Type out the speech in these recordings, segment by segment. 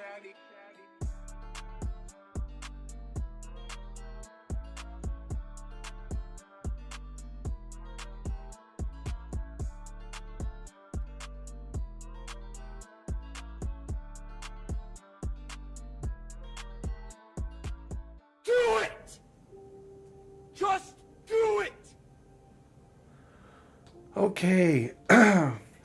Do it! Just do it! Okay.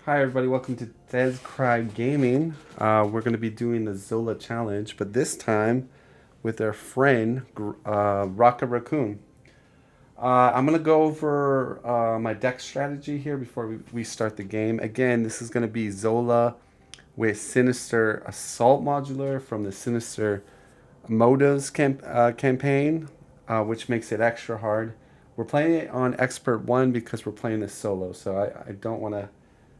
Hi everybody, welcome to Des Cry Gaming. We're going to be doing the Zola challenge, but this time with our friend Rocket Raccoon. I'm going to go over my deck strategy here before we start the game. Again, this is going to be Zola with Sinister Assault Modular from the Sinister Motives campaign, which makes it extra hard. We're playing it on Expert 1 because we're playing this solo, so I don't want to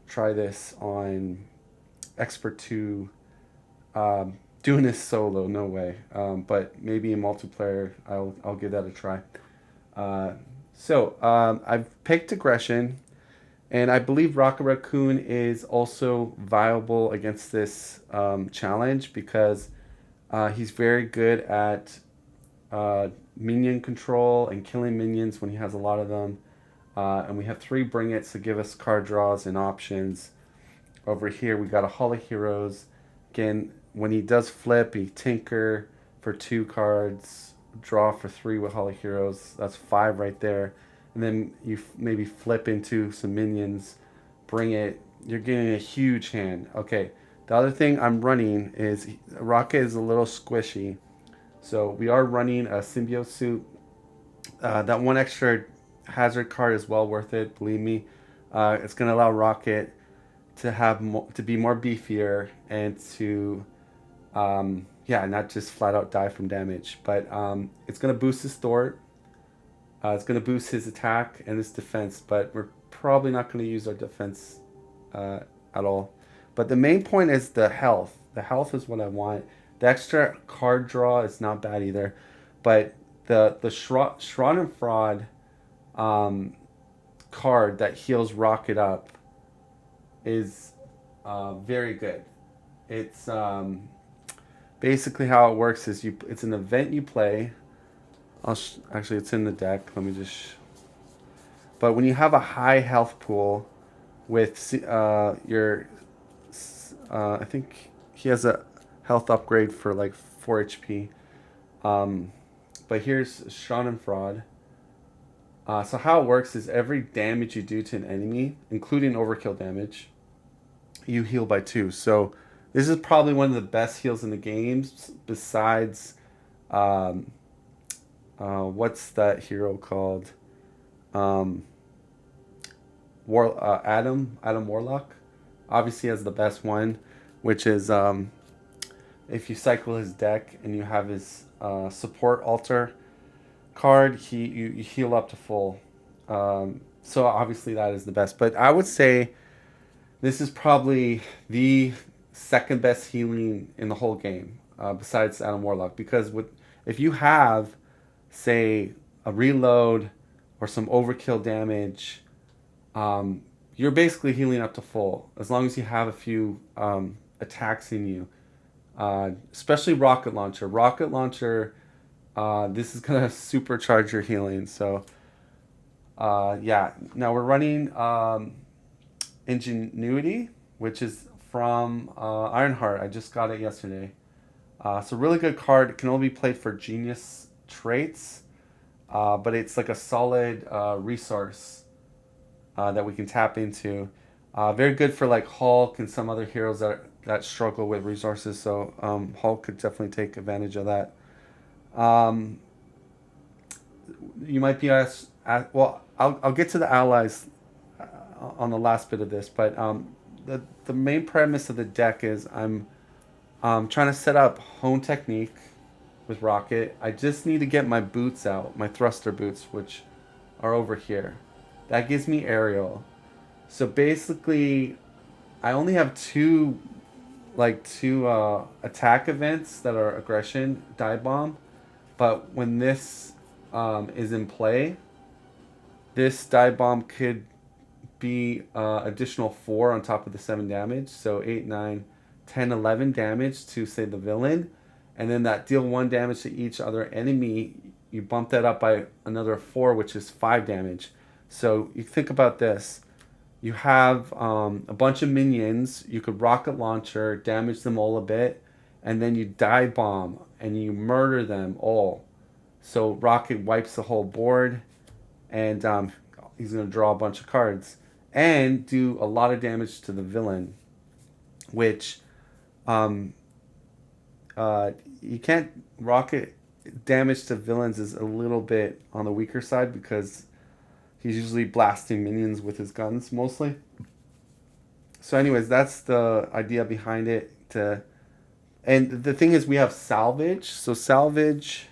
try this on Expert 2 doing this solo, no way. But maybe in multiplayer, I'll give that a try. I've picked Aggression, and I believe Rocket Raccoon is also viable against this challenge because he's very good at minion control and killing minions when he has a lot of them. And we have 3 Bring Its to give us card draws and options. Over here we got a Hall of Heroes. Again, when he does flip, he Tinker for 2 cards, draw for 3 with Hall of Heroes. That's 5 right there. And then you maybe flip into some minions, Bring It. You're getting a huge hand. Okay, the other thing I'm running is Rocket is a little squishy. So we are running a Symbiote Suit. That 1 extra hazard card is well worth it, believe me. It's going to allow Rocket to have to be more beefier and to not just flat out die from damage, but it's going to boost his Thort. It's going to boost his attack and his defense, but we're probably not going to use our defense at all. But the main point is the health. The health is what I want. The extra card draw is not bad either, but the Schadenfreude card that heals Rocket up is very good. It's basically how it works is it's an event you play. Actually, it's in the deck. Let me just. But when you have a high health pool with your, I think he has a health upgrade for like 4 HP. But here's Schadenfreude. So how it works is every damage you do to an enemy, including overkill damage, you heal by 2. So this is probably one of the best heals in the games besides, what's that hero called? Adam Warlock. Obviously has the best one, which is if you cycle his deck and you have his support altar card, you heal up to full. So obviously that is the best. But I would say this is probably the second best healing in the whole game, besides Adam Warlock. Because if you have, say, a reload or some overkill damage, you're basically healing up to full as long as you have a few attacks in you. Especially Rocket Launcher. Rocket Launcher, this is going to supercharge your healing. So, now we're running Ingenuity, which is from Ironheart. I just got it yesterday. It's a really good card. It can only be played for genius traits, but it's like a solid resource that we can tap into. Very good for like Hulk and some other heroes that struggle with resources. So Hulk could definitely take advantage of that. You might be asked. Well, I'll get to the allies on the last bit of this, but the main premise of the deck is I'm trying to set up Hone Technique with Rocket. I just need to get my boots out, my thruster boots, which are over here. That gives me aerial. So basically, I only have two attack events that are aggression, dive bomb. But when this is in play, this dive bomb could be additional 4 on top of the 7 damage. So 8, 9, 10, 11 damage to, say, the villain, and then that deal 1 damage to each other enemy, you bump that up by another 4, which is 5 damage. So you think about this. You have a bunch of minions. You could rocket launcher, damage them all a bit, and then you dive bomb and you murder them all. So Rocket wipes the whole board, and he's going to draw a bunch of cards and do a lot of damage to the villain, which you can't Rocket damage to villains is a little bit on the weaker side because he's usually blasting minions with his guns mostly. So anyways, that's the idea behind it. And the thing is, we have salvage. So salvage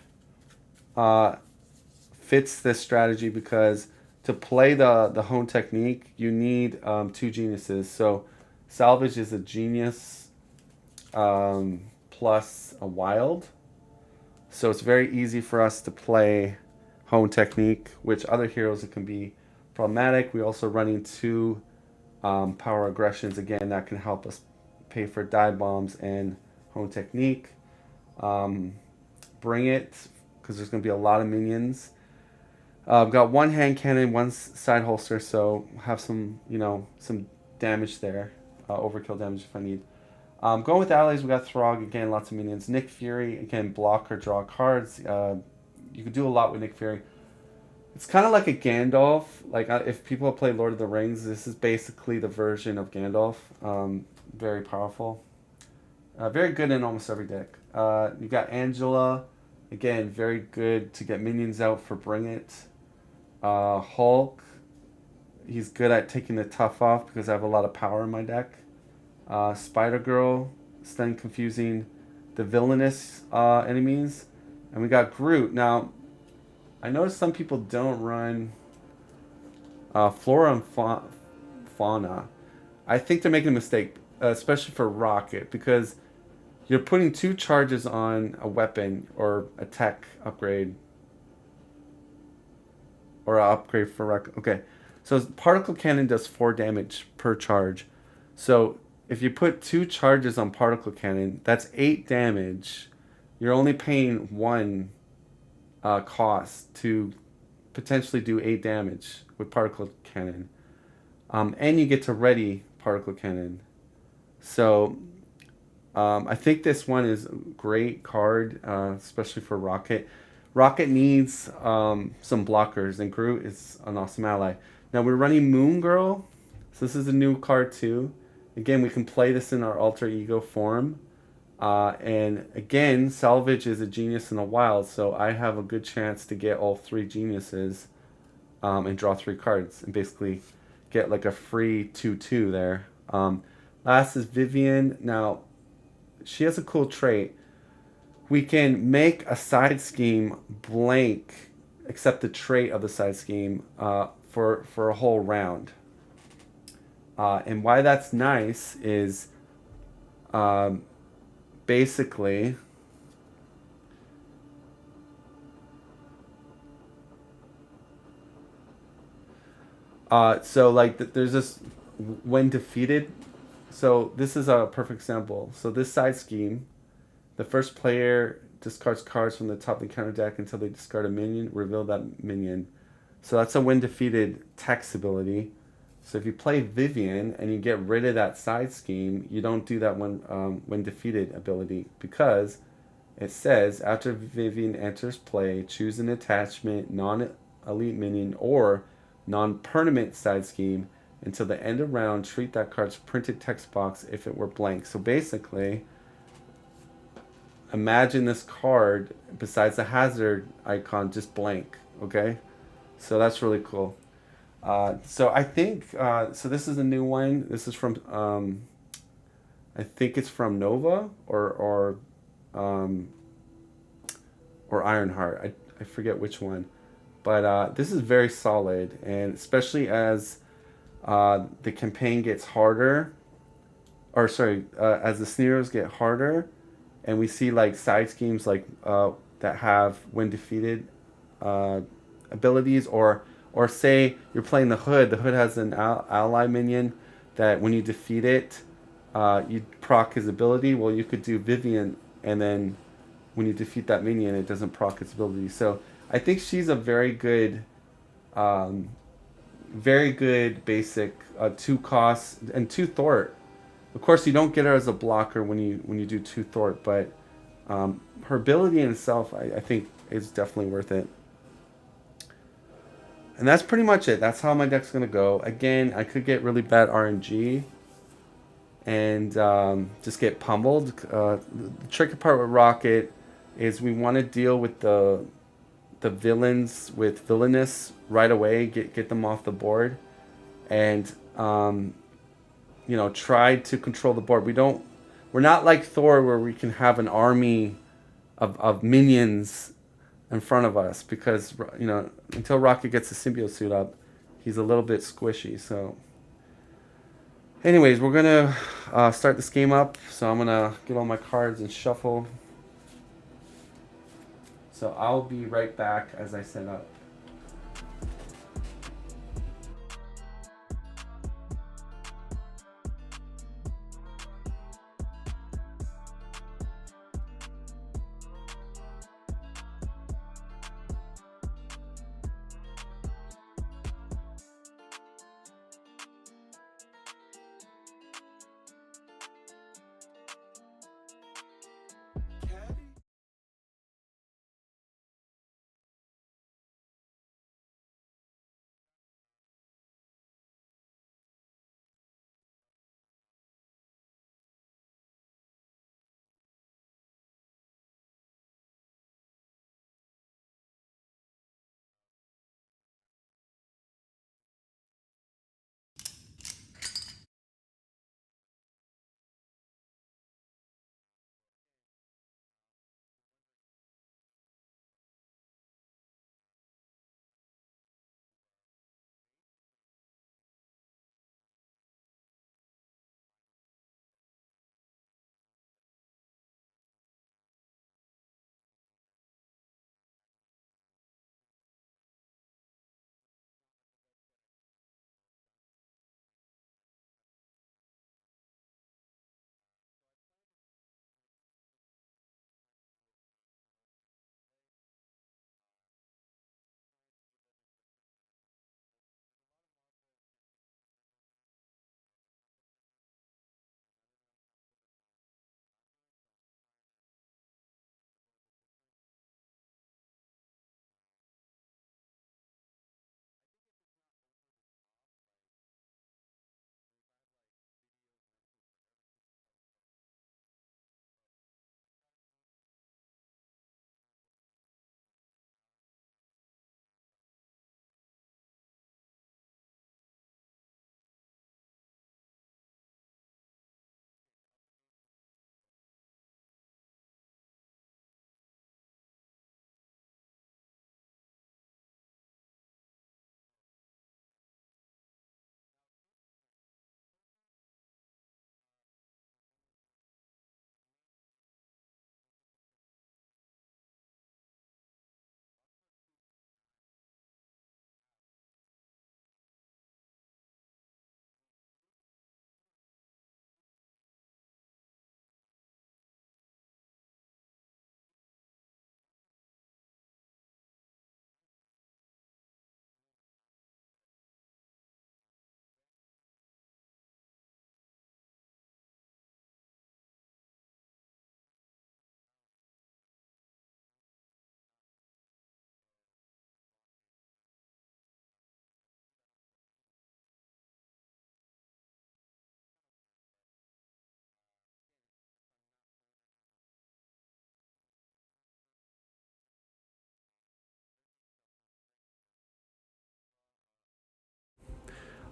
fits this strategy because to play the hone technique, you need 2 geniuses. So salvage is a genius plus a wild. So it's very easy for us to play hone technique, which other heroes it can be problematic. We also running 2 power aggressions. Again, that can help us pay for dive bombs and hone technique. Bring it, because there's going to be a lot of minions. I've got 1 hand cannon, 1 side holster, so have some, some damage there. Overkill damage if I need. Going with allies, we got Throg, again, lots of minions. Nick Fury, again, block or draw cards. You can do a lot with Nick Fury. It's kind of like a Gandalf. Like, if people play Lord of the Rings, this is basically the version of Gandalf. Very powerful. Very good in almost every deck. You got Angela. Again, very good to get minions out for Bring It. Hulk. He's good at taking the tough off because I have a lot of power in my deck. Spider-Girl. Stun confusing the villainous enemies. And we got Groot. Now, I noticed some people don't run Flora and Fauna. I think they're making a mistake, especially for Rocket, because you're putting 2 charges on a weapon or a tech upgrade. Or an upgrade for Rocket. Okay, so Particle Cannon does 4 damage per charge. So if you put 2 charges on Particle Cannon, that's 8 damage. You're only paying 1 cost to potentially do 8 damage with Particle Cannon. And you get to ready Particle Cannon. So I think this one is a great card, especially for Rocket. Rocket needs some blockers, and Groot is an awesome ally. Now we're running Moon Girl. So this is a new card too. Again, we can play this in our alter ego form. And again, Salvage is a genius and a wild, so I have a good chance to get all 3 geniuses and draw 3 cards and basically get like a free 2/2 there. Last is Vivian. Now, she has a cool trait. We can make a side scheme blank, except the trait of the side scheme, for a whole round. And why that's nice is basically so like there's this when defeated. So this is a perfect example. So this side scheme, the first player discards cards from the top of the counter deck until they discard a minion, reveal that minion. So that's a when defeated text ability. So if you play Vivian and you get rid of that side scheme, you don't do that when defeated ability, because it says after Vivian enters play, choose an attachment, non-elite minion, or non-permanent side scheme until the end of round. Treat that card's printed text box if it were blank. So basically, imagine this card besides the hazard icon just blank. Okay, so that's really cool. So I think so. This is a new one. This is from I think it's from Nova or Ironheart. I forget which one, but this is very solid, and especially as the campaign gets harder, or sorry, as the scenarios get harder, and we see like side schemes like that have when defeated abilities, or say you're playing the Hood. The Hood has an ally minion that when you defeat it, you proc his ability. Well, you could do Vivian, and then when you defeat that minion, it doesn't proc its ability. So I think she's a um, very good basic 2 cost and 2 Thort. Of course, you don't get her as a blocker when you do 2 Thort, but her ability in itself, I think, is definitely worth it. And that's pretty much it. That's how my deck's gonna go. Again, I could get really bad RNG and just get pummeled. The tricky part with Rocket is we want to deal with the villains with villainous right away, get them off the board, and try to control the board. We're not like Thor where we can have an army of minions in front of us because until Rocket gets the symbiote suit up, he's a little bit squishy. So, anyways, we're gonna start this game up. So I'm gonna get all my cards and shuffle. So I'll be right back as I set up.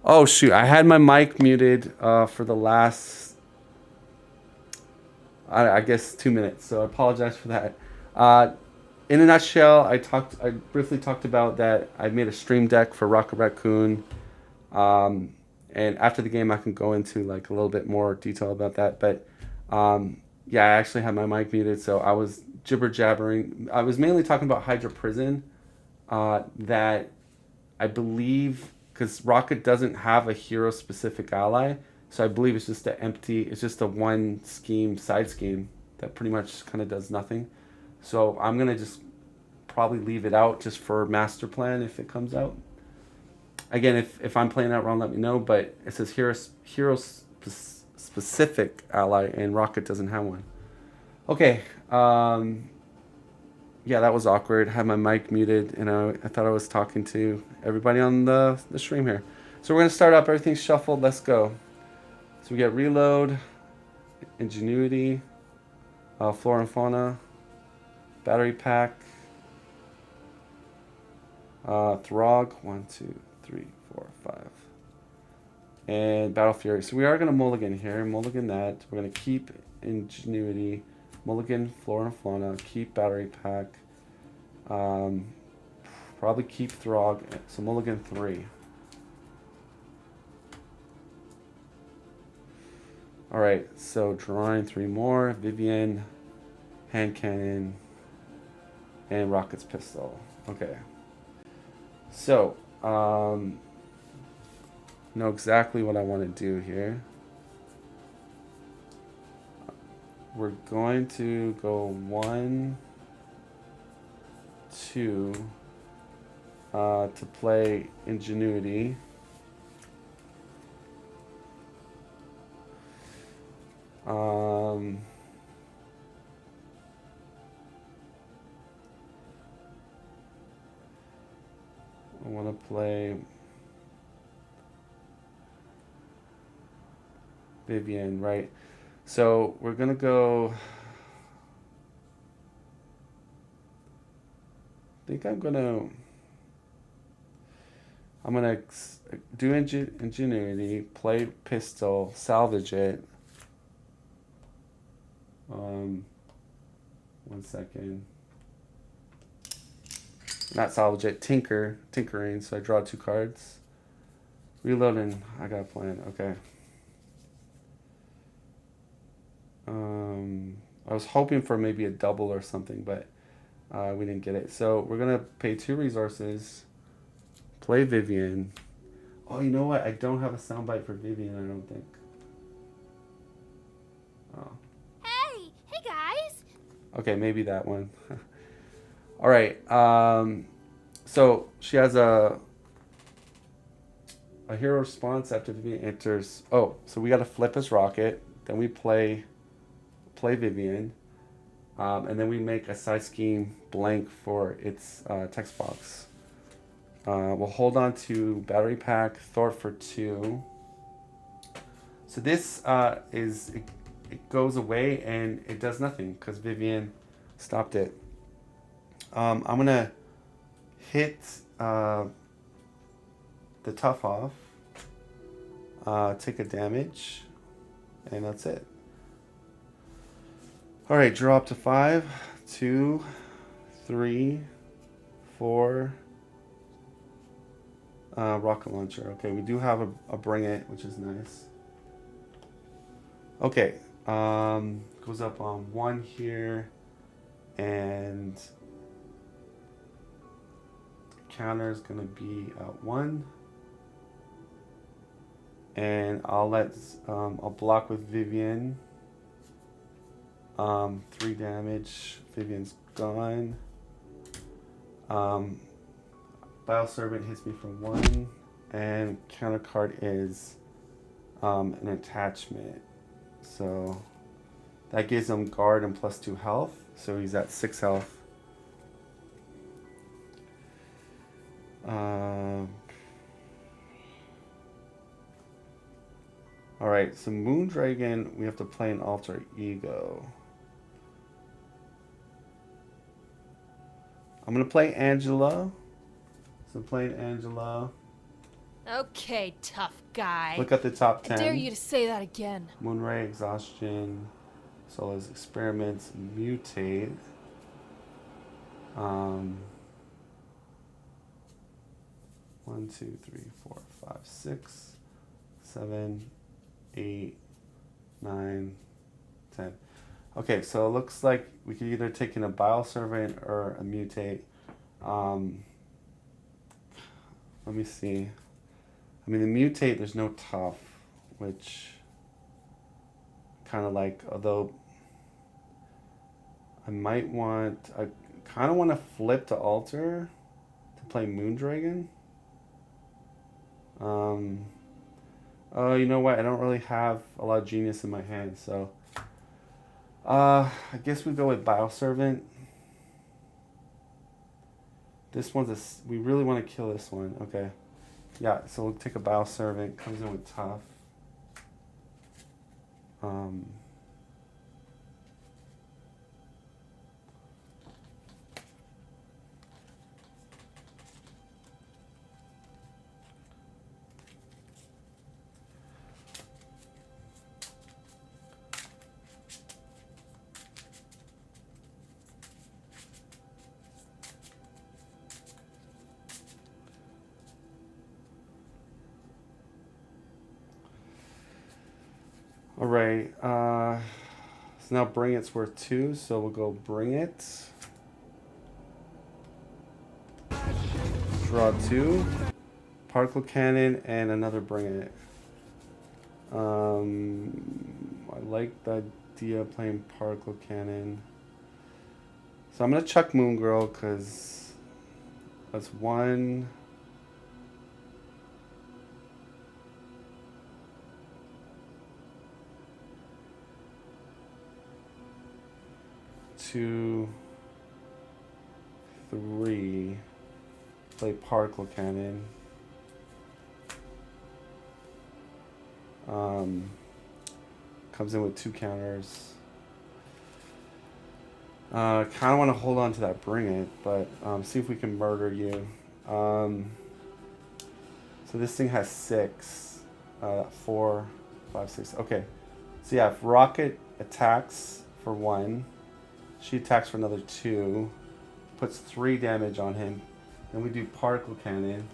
Oh shoot! I had my mic muted for the last, I guess, 2 minutes. So I apologize for that. Uh, in a nutshell, I briefly talked about that. I made a stream deck for Rocket Raccoon, um, and after the game, I can go into like a little bit more detail about that. But yeah, I actually had my mic muted, so I was jibber jabbering. I was mainly talking about Hydra Prison. That I believe because Rocket doesn't have a hero specific ally, So I believe it's just it's just a one scheme, side scheme that pretty much kind of does nothing. So I'm going to just probably leave it out just for master plan if it comes out. Again, if I'm playing that wrong, let me know. But it says hero specific ally, and Rocket doesn't have one. Okay. Yeah, that was awkward. Had my mic muted, and I thought I was talking to everybody on the stream here. So we're going to start up. Everything's shuffled. Let's go. So we get reload, ingenuity, flora and fauna, battery pack, Throg, 1, 2, 3, 4, 5, and Battle Fury. So we are going to mulligan here, mulligan that. We're going to keep ingenuity, mulligan flora and fauna, keep battery pack, probably keep Throg, so mulligan 3. Alright, so drawing 3 more, Vivian, hand cannon, and Rocket's pistol. Okay. So, know exactly what I want to do here. We're going to go 1, 2, to play ingenuity. I want to play Vivian, right? So we're going to go... I think I'm going to do ingenuity, play pistol, salvage it. 1 second. Not salvage it, tinkering. So I draw 2 cards. Reloading. I got a plan. Okay. I was hoping for maybe a double or something, but we didn't get it. So we're gonna pay 2 resources. Play Vivian. Oh, you know what? I don't have a soundbite for Vivian. I don't think. Oh. Hey guys. Okay, maybe that one. All right. So she has a hero response after Vivian enters. Oh, so we got to flip as Rocket. Then we play Vivian, and then we make a side scheme blank for its text box. We'll hold on to battery pack, Thort for 2. So this it goes away and it does nothing because Vivian stopped it. I'm gonna hit the tough off, take a damage, and that's it. All right, draw up to 5, 2, 3, 4. Rocket launcher. Okay, we do have a bring it, which is nice. Okay, goes up on 1 here, and counter is gonna be at 1, and I'll block with Vivian. 3 damage. Vivian's gone. Bioservant hits me for 1, and counter card is an attachment. So that gives him guard and +2 health. So he's at 6 health. Alright, so Moondragon, we have to play an alter ego. I'm going to play Angela. So playing Angela. Okay, tough guy. Look at the top 10. I dare you to say that again. Moonray, Exhaustion, Zola's Experiments, Mutate. 1, 2, 3, 4, 5, 6, 7, 8, 9, 10. Okay, so it looks like we could either take in a Bioservant or a Mutate. Let me see. I mean, the Mutate, there's no tough, which kind of like, although I kind of want to flip to altar to play Moondragon. Oh, you know what? I don't really have a lot of genius in my hand, so I guess we go with Bioservant. This one's we really want to kill this one. Okay. Yeah, so we'll take a Bioservant. Comes in with tough. All right. So now Bring It's worth 2, so we'll go Bring It. Draw 2. Particle Cannon and another Bring It. I like the idea of playing Particle Cannon. So I'm going to chuck Moon Girl because that's 1. 2, 3. Play Particle Cannon. Comes in with 2 counters. Kind of want to hold on to that Bring It, but see if we can murder you. So this thing has 6. 4, 5, 6. Okay. So yeah, if Rocket attacks for 1, she attacks for another 2, puts 3 damage on him. Then we do Particle Cannon.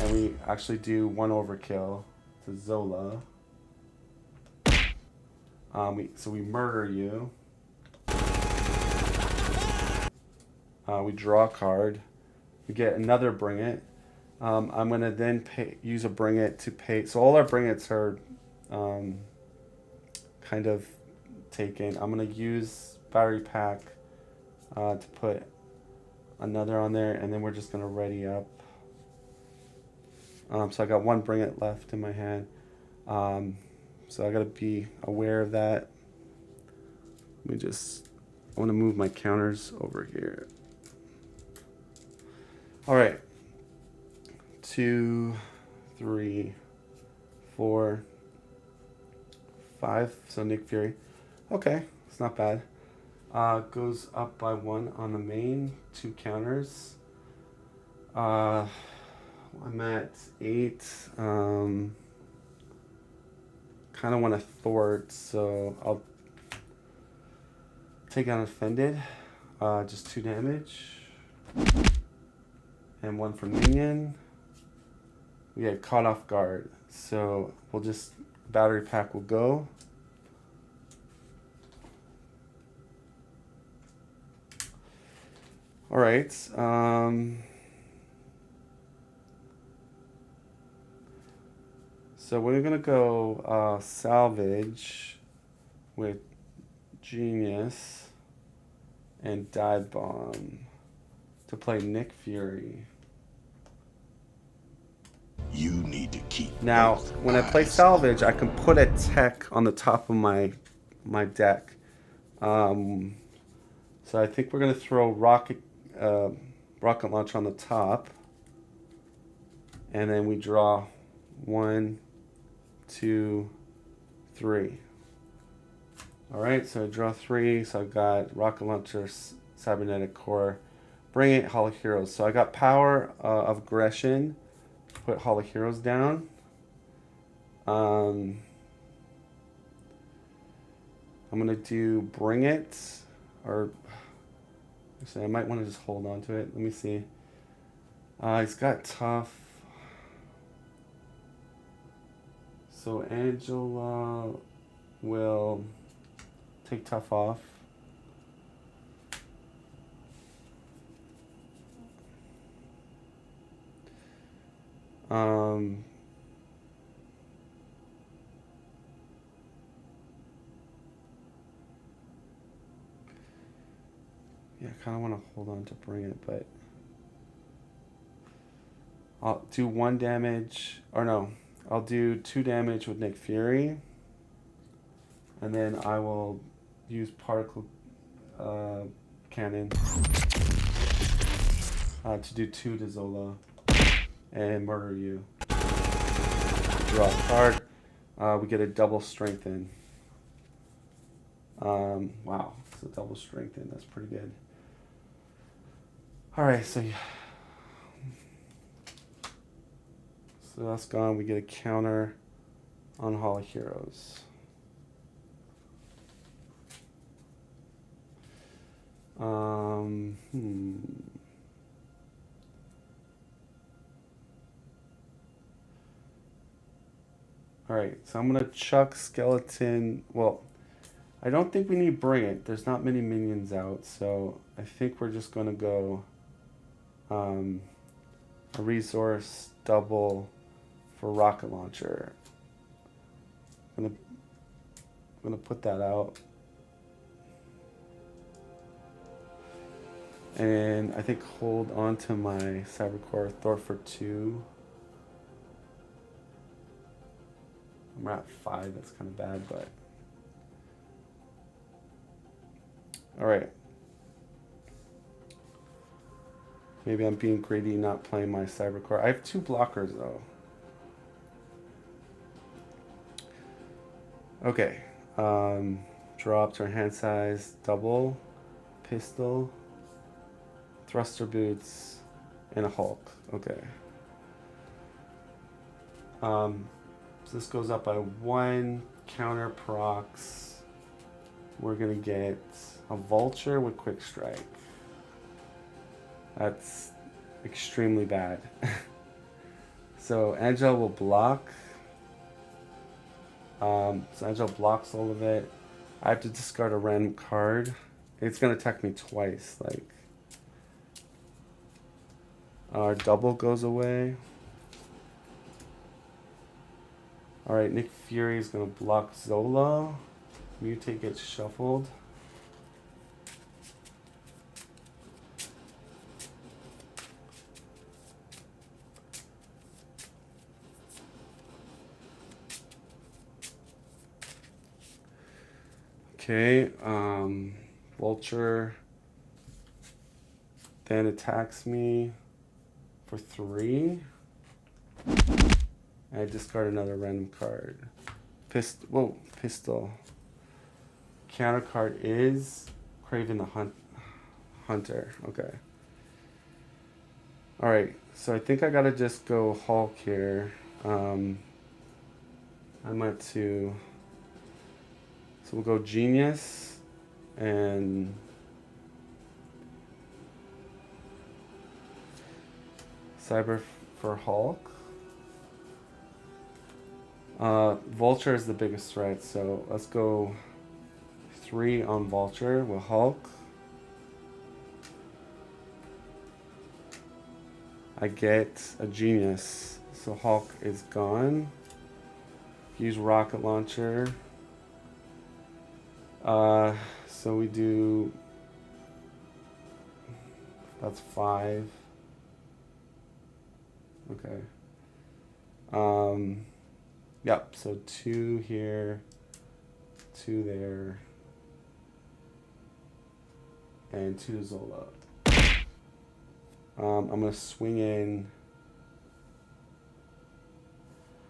And we actually do 1 overkill to Zola. So we murder you. We draw a card. We get another Bring It. I'm going to then use a Bring It to pay. So all our Bring It's are kind of taken. I'm going to use Battery Pack to put another on there. And then we're just going to ready up. So I got 1 Bring It left in my hand. So I got to be aware of that. I want to move my counters over here. All right. 2, 3, 4, 5. So Nick Fury. Okay, it's not bad. Goes up by 1 on the main. 2 counters. I'm at 8. Kind of want to thwart, so I'll take out Offended. Just 2 damage. And 1 from Minion. We get Caught Off Guard. So we'll just, Battery Pack will go. Alright. So we're going to go Salvage with Genius and Dive Bomb to play Nick Fury. You need to keep. Now, when I play Salvage, I can put a tech on the top of my deck. So I think we're going to throw Rocket Launch on the top. And then we draw 1, 2, 3. Alright, so I draw 3. So I got Rocket Launcher, Cybernetic Core, Bring It, Holo Heroes. So I got Power of Aggression. Put Holo Heroes down. I'm going to do Bring It. Or, actually, I might want to just hold on to it. Let me see. He's got Tough. So Angela will take Tough off. kind of want to hold on to bring it, but I'll do 1 damage, or no, I'll do 2 damage with Nick Fury, and then I will use particle cannon to do 2 to Zola and murder you. Draw a card. We get a double strengthen. Wow, so double strengthen. That's pretty good. All right, so that's gone. We get a counter on Hall of Heroes. All right, so I'm gonna chuck Skeleton. Well, I don't think we need Bring It. There's not many minions out, so I think we're just gonna go a resource double for rocket launcher. I'm gonna put that out, and I think hold on to my Cybercore Thor for 2. I'm at 5. That's kind of bad, but all right. Maybe I'm being greedy, not playing my Cybercore. I have 2 blockers though. Okay. Draw up to our hand size, double, pistol, thruster boots, and a Hulk. Okay. So this goes up by 1 counter procs. We're gonna get a vulture with quick strike. That's extremely bad. So Angel will block. So Angel blocks all of it. I have to discard a random card. It's gonna attack me twice. Like our double goes away. All right, Nick Fury is gonna block Zola. Mutate gets shuffled. Okay, Vulture then attacks me for 3. I discard another random card. Pistol. Counter card is Craven the Hunter. Okay. All right, so I think I gotta just go Hulk here. I might to. So we'll go Genius and Cyber for Hulk. Vulture is the biggest threat, so let's go 3 on Vulture with Hulk. I get a Genius, so Hulk is gone. Use Rocket Launcher. So we do, that's 5. Okay. Yep, so 2 here, 2 there, and 2 to Zola. I'm gonna swing in,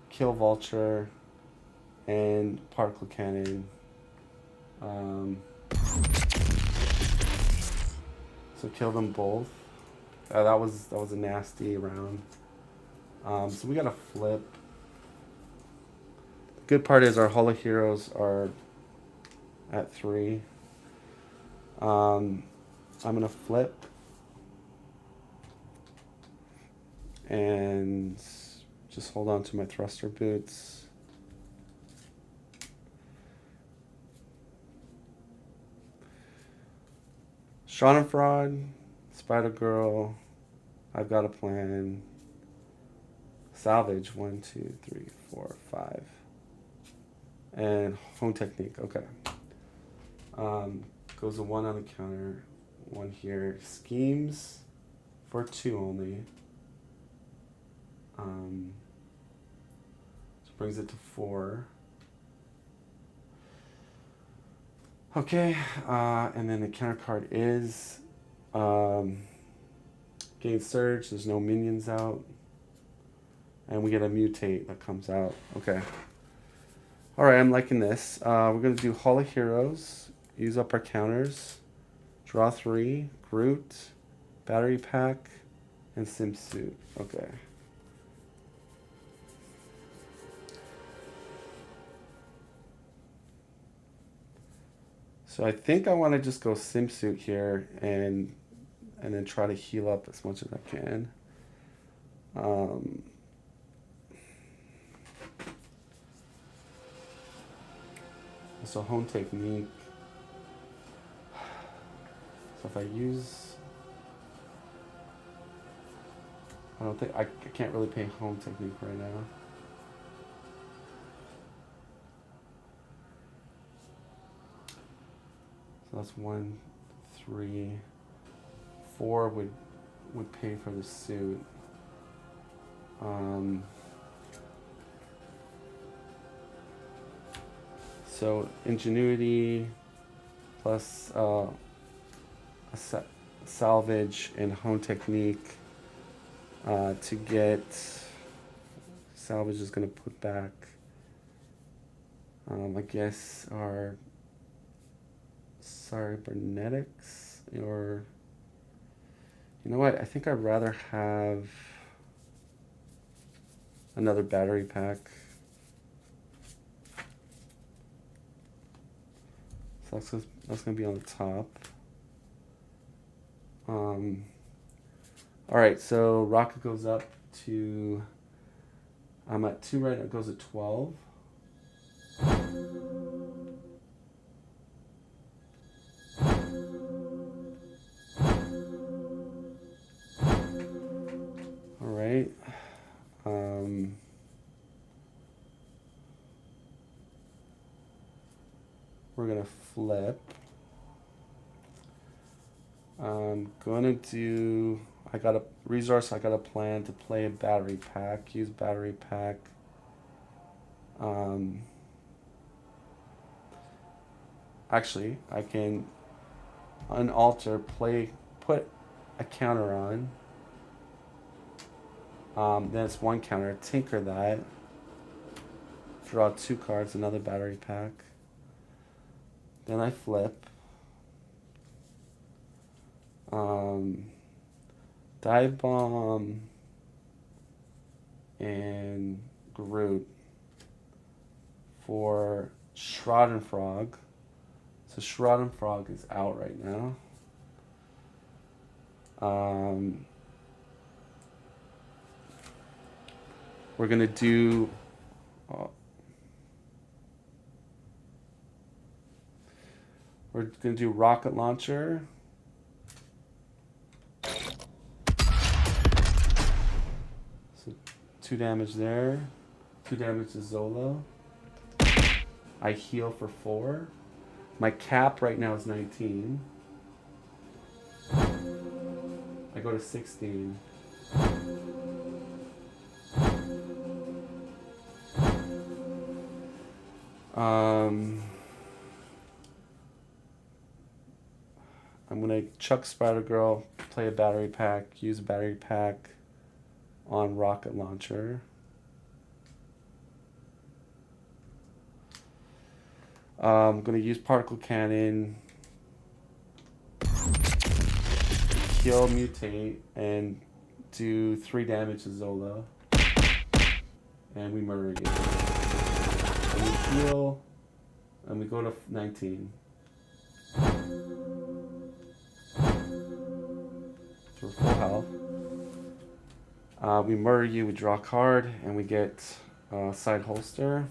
kill Vulture, and particle cannon. So kill them both. That was a nasty round. So we got to flip. The good part is our Hall of Heroes are at 3. I'm gonna flip and just hold on to my thruster boots. Schadenfreude, Spider-Girl, I've Got a Plan, Salvage, 1, 2, 3, 4, 5, and Home Technique, okay. Goes a 1 on the counter, one here. Schemes for 2 only. So brings it to 4. Okay, and then the counter card is gain surge. There's no minions out. And we get a mutate that comes out. Okay. Alright, I'm liking this. We're going to do Hall of Heroes. Use up our counters. Draw 3. Groot. Battery Pack. And Swimsuit. Okay. So I think I want to just go Swimsuit here and then try to heal up as much as I can. So home technique. So if I use, I don't think I can't really pay home technique right now. So that's 1, 3, 4 would pay for the suit. So ingenuity plus salvage and home technique to get salvage is going to put back I guess our cybernetics, or you know what, I think I'd rather have another battery pack. So that's going to be on the top. Alright, so rocket goes up to, I'm at 2 right now, it goes to 12. Alright. We're going to flip. I'm gonna do, I got a resource, I got a plan to play a battery pack, use battery pack. Actually, I can unalter, put a counter on. Then it's 1 counter, tinker that. Draw 2 cards, another battery pack. Then I flip. Dive Bomb and Groot for Frog. So Frog is out right now. We're gonna do rocket launcher. So 2 damage there. 2 damage to Zola. I heal for 4. My cap right now is 19. I go to 16. I'm gonna chuck Spider-Girl, play a battery pack, use a battery pack on rocket launcher. I'm gonna use particle cannon, kill, mutate, and do 3 damage to Zola. And we murder again. And we heal, and we go to 19. So we're full health. We murder you, we draw a card, and we get side holster.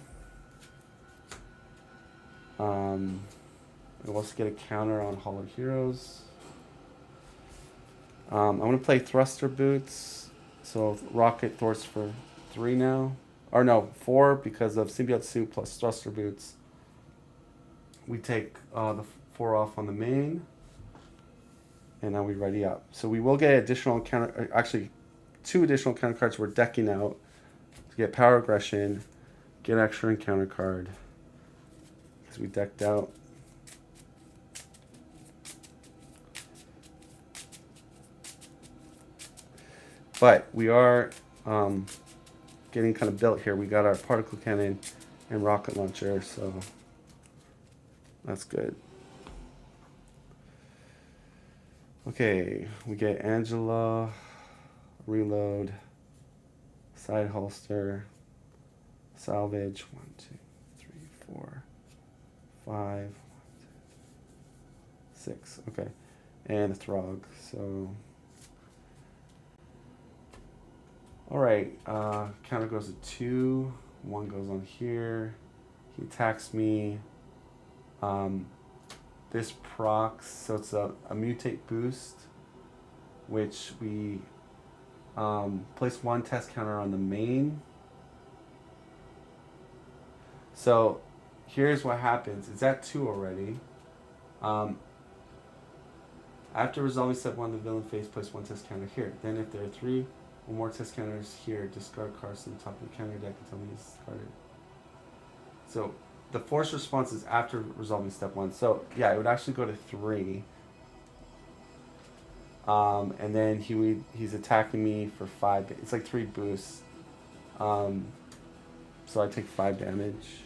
We also get a counter on Hall of Heroes. I'm going to play Thruster Boots. So Rocket Thor's for 3 now. Or no, 4 because of Symbiote Suit plus Thruster Boots. We take the 4 off on the main. And now we ready up. So we will get additional counter, actually 2 additional counter cards we're decking out to get power aggression, get extra encounter card. Because we decked out. But we are getting kind of built here. We got our particle cannon and rocket launcher, so that's good. Okay, we get Angela, reload, side holster, salvage, 1, 2, 3, 4, 5, 6, okay, and a Throg, so, alright, counter goes to 2, 1 goes on here, he attacks me, this procs, so it's a mutate boost, which we place 1 test counter on the main. So here's what happens. It's at 2 already. After resolving step 1, the villain phase, place 1 test counter here. Then if there are 3 or more test counters here, discard cards from the top of the counter deck until these discarded. So the force response is after resolving step 1. So yeah, it would actually go to 3. And then he's attacking me for 5. It's like 3 boosts. So I take 5 damage.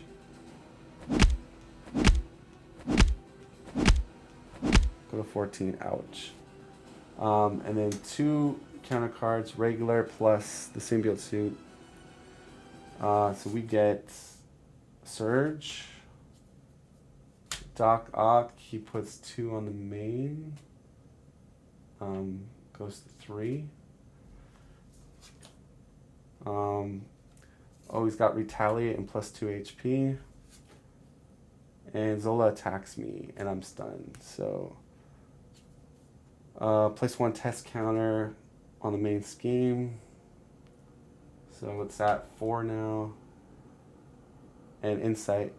Go to 14. Ouch. And then 2 counter cards, regular plus the symbiote suit. So we get Surge, Doc Ock, he puts 2 on the main, goes to 3. Oh, he's got Retaliate and plus 2 HP. And Zola attacks me, and I'm stunned. So, place 1 test counter on the main scheme. So it's at 4 now. And insight.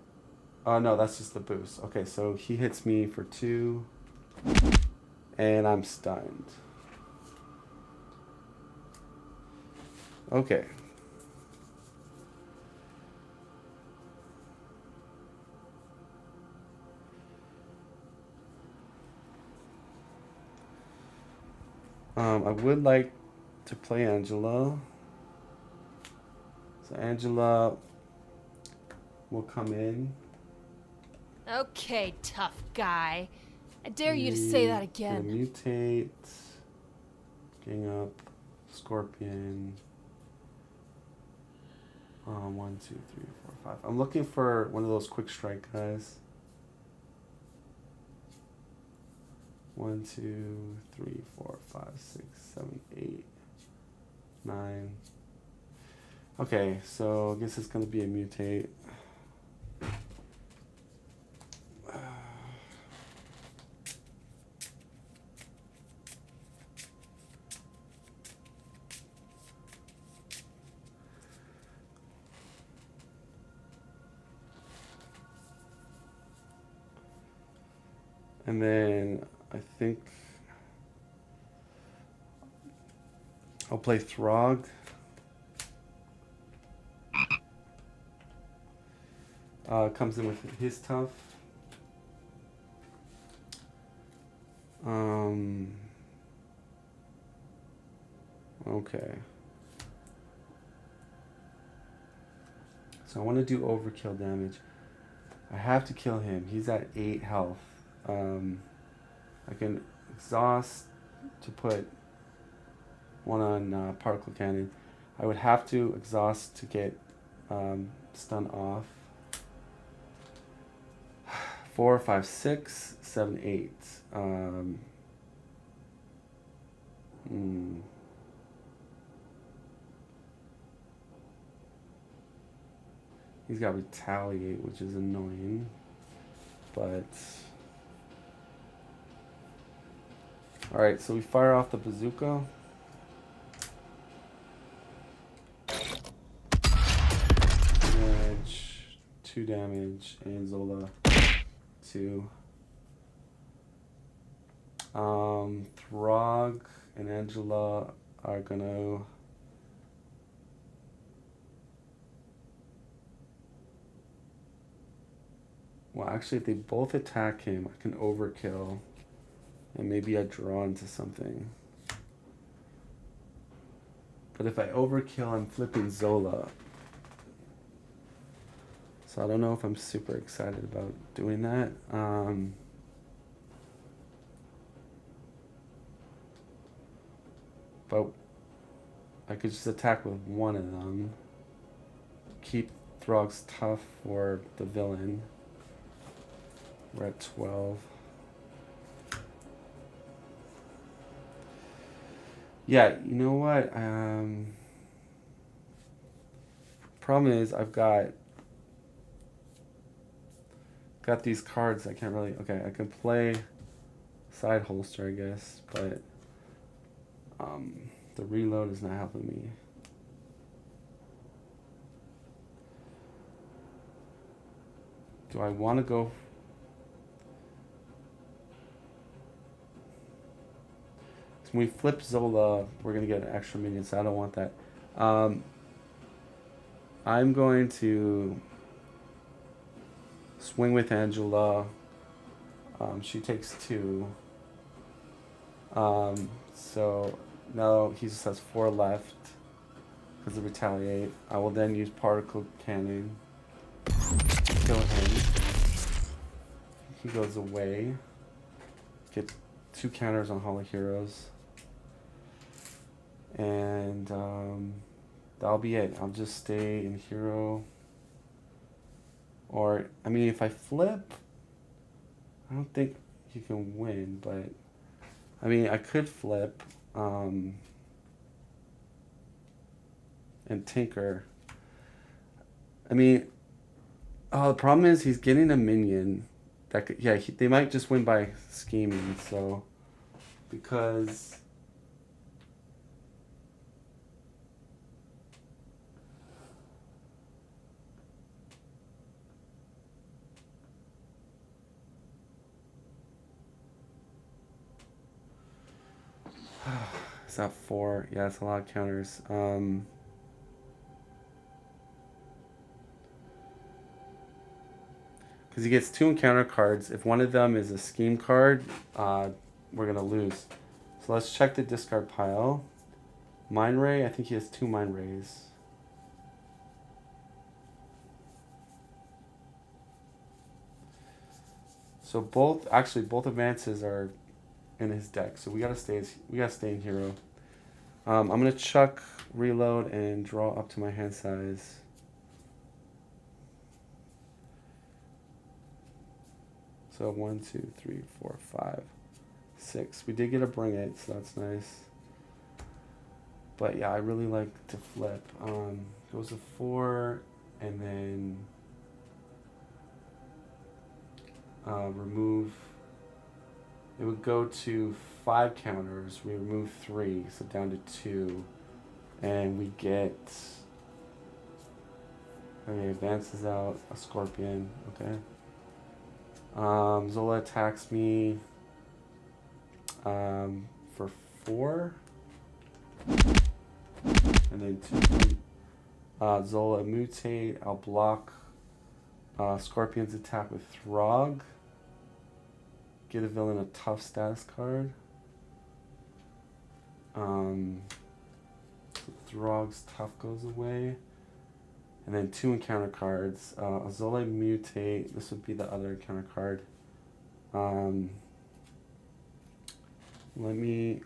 Oh no, that's just the boost. Okay, so he hits me for 2. And I'm stunned. Okay. I would like to play Angela. So Angela will come in. Okay, tough guy. I dare you to say that again. Mutate. Gang up. Scorpion. 1, 2, 3, 4, 5. I'm looking for one of those quick strike guys. 1, 2, 3, 4, 5, 6, 7, 8, 9. Okay, so I guess it's gonna be a mutate. And then I think I'll play Throg. Comes in with his tough. Okay. So I want to do overkill damage. I have to kill him. He's at 8 health. I can exhaust to put 1 on particle cannon. I would have to exhaust to get stun off. 4, 5, 6, 7, 8. He's got retaliate, which is annoying, but all right. So we fire off the bazooka. Damage, 2 damage, and Zola 2. Throg and Angela are gonna. Well, actually, if they both attack him, I can overkill. And maybe I draw into something. But if I overkill, I'm flipping Zola. So I don't know if I'm super excited about doing that. But I could just attack with one of them. Keep Throg's tough for the villain. We're at 12. Yeah, you know what? Problem is I've got these cards. I can't really. Okay, I can play side holster, I guess, but the reload is not helping me. Do I want to go? So when we flip Zola, we're gonna get an extra minion, so I don't want that. I'm going to swing with Angela. She takes 2. So now he just has 4 left because of retaliate. I will then use particle cannon. Kill him. He goes away. Get 2 counters on Hall of Heroes. And that'll be it. I'll just stay in hero. Or, I mean, if I flip, I don't think he can win, but I mean, I could flip and tinker. I mean, the problem is he's getting a minion that could, yeah, they might just win by scheming, so because is that 4? Yeah, it's a lot of counters. Because he gets 2 encounter cards. If one of them is a scheme card, we're gonna lose. So let's check the discard pile. Mind Ray, I think he has 2 Mind Rays. So both advances are in his deck. So we gotta stay in hero. I'm gonna chuck reload and draw up to my hand size. So 1, 2, 3, 4, 5, 6. We did get a bring it, so that's nice. But yeah, I really like to flip. Goes to 4, and then remove. It would go to 5 counters. We remove 3, so down to 2, and we get. Okay, advances out a scorpion. Okay. Zola attacks me for 4, and then 2. Zola mutate. I'll block Scorpion's attack with Throg. Give the villain a tough status card. Throg's tough goes away. And then 2 encounter cards. Zola mutate. This would be the other encounter card. Let me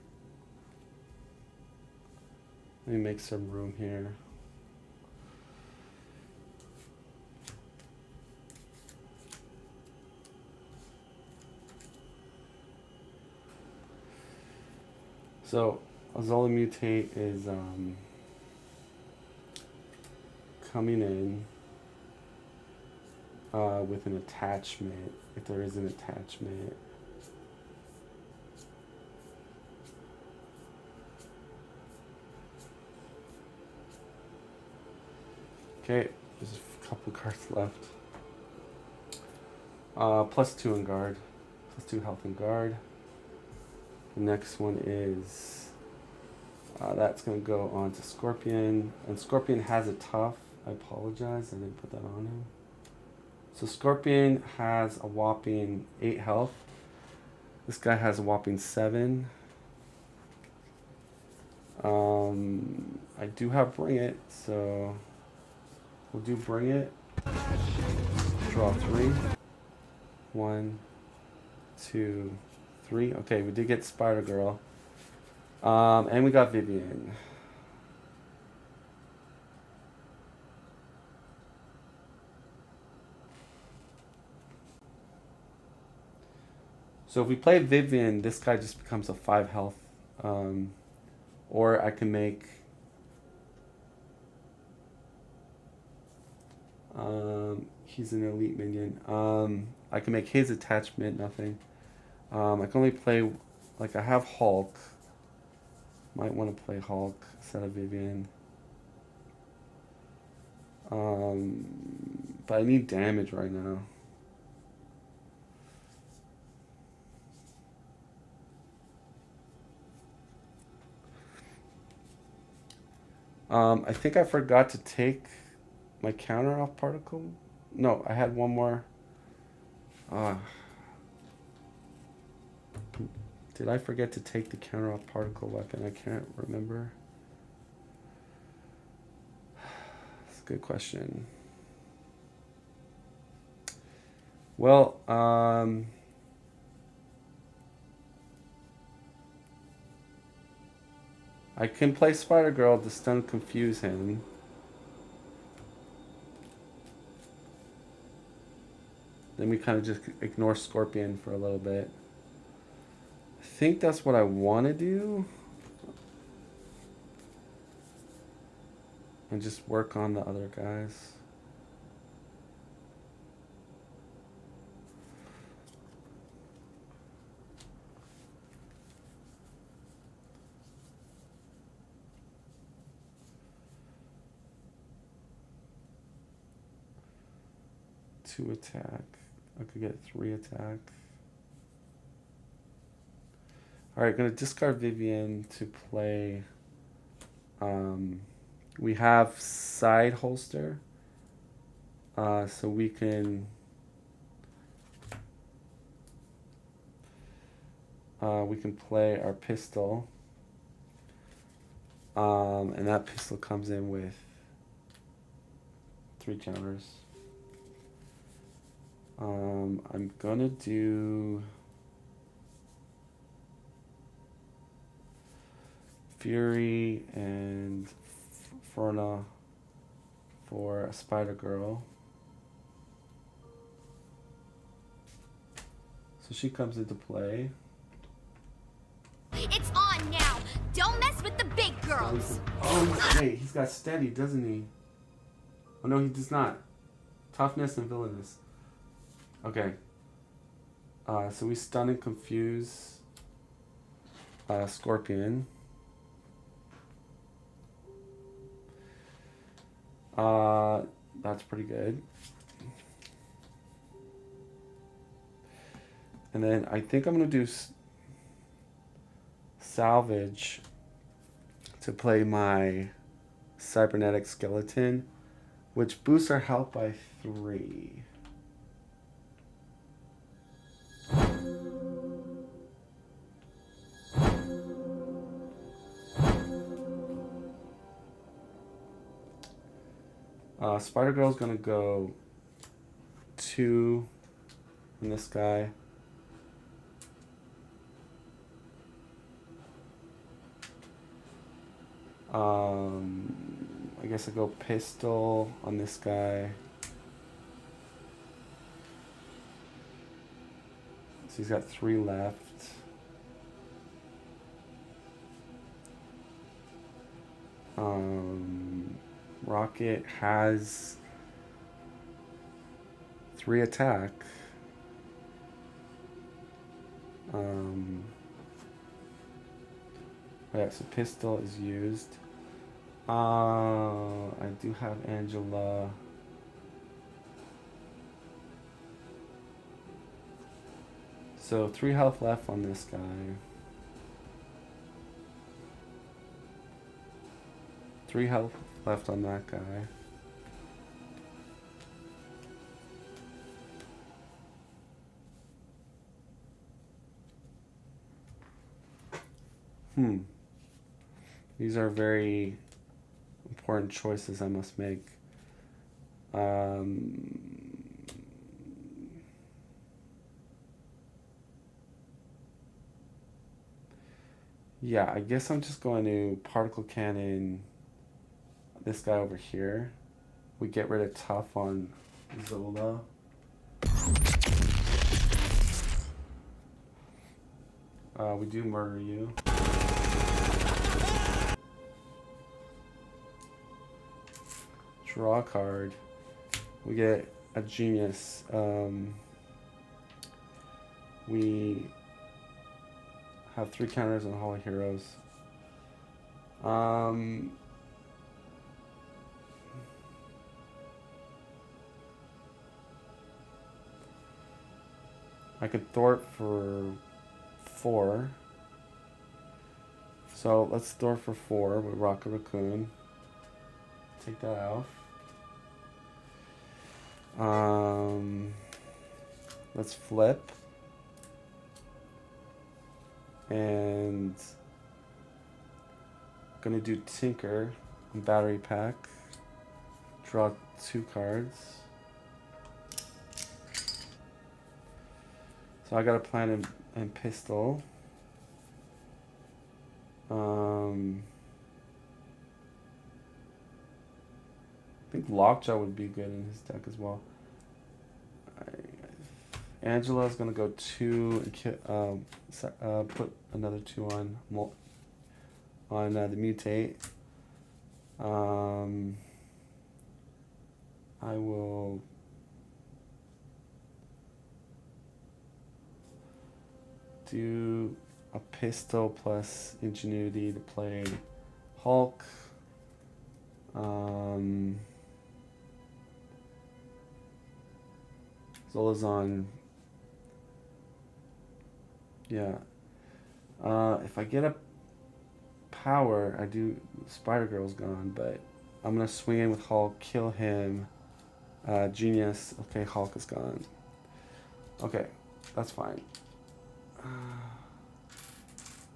make some room here. So, Zola mutate is coming in with an attachment, if there is an attachment. Okay, there's a couple cards left. +2 in guard, +2 health in guard. The next one is that's gonna go on to Scorpion, and Scorpion has a tough. I apologize, I didn't put that on him. So Scorpion has a whopping 8 health. This guy has a whopping 7. I do have Bring It, so we'll do Bring It. Draw 3. 1, 2, 3. Okay, we did get Spider Girl. And we got Vivian. So if we play Vivian, this guy just becomes a 5 health. Or I can make he's an elite minion. I can make his attachment nothing. I can only play, like, I have Hulk. Might want to play Hulk instead of Vivian. But I need damage right now. I think I forgot to take my counter off particle. No, I had one more. Did I forget to take the counter off particle weapon? I can't remember. That's a good question. Well, I can play Spider-Girl to stun confuse him. Then we kind of just ignore Scorpion for a little bit. I think that's what I want to do. And just work on the other guys. Two attack. I could get 3 attack. Alright, gonna discard Vivian to play. We have side holster. So we can play our pistol. And that pistol comes in with 3 counters. I'm gonna do Fury and Ferna for a Spider Girl. So she comes into play. It's on now. Don't mess with the big girls. Oh, wait, he's got steady, doesn't he? Oh no, he does not. Toughness and villainous. Okay. So we stun and confuse Scorpion. That's pretty good. And then I think I'm going to do Salvage to play my Cybernetic Skeleton, which boosts our health by 3. Spider-Girl's gonna go 2 on this guy. I guess I go pistol on this guy. So he's got 3 left. Rocket has 3 attack. Yeah, so pistol is used. I do have Angela. So 3 health left on this guy. 3 health left on that guy. These are very important choices I must make. Yeah, I guess I'm just going to particle cannon this guy over here. We get rid of tough on Zola. We do murder you. Draw a card. We get a genius. We have 3 counters on Hall of Heroes. I could thwart for 4. So let's thwart for 4 with Rocket Raccoon. Take that off. Let's flip. And gonna do Tinker and Battery Pack. Draw 2 cards. So I got a plan and pistol. I think Lockjaw would be good in his deck as well. Angela's gonna go 2 and put another 2 on the mutate. I will do a pistol plus ingenuity to play Hulk. Zola's on. Yeah. If I get a power, I do. Spider-Girl's gone, but I'm gonna swing in with Hulk, kill him. Genius. Okay, Hulk is gone. Okay, that's fine.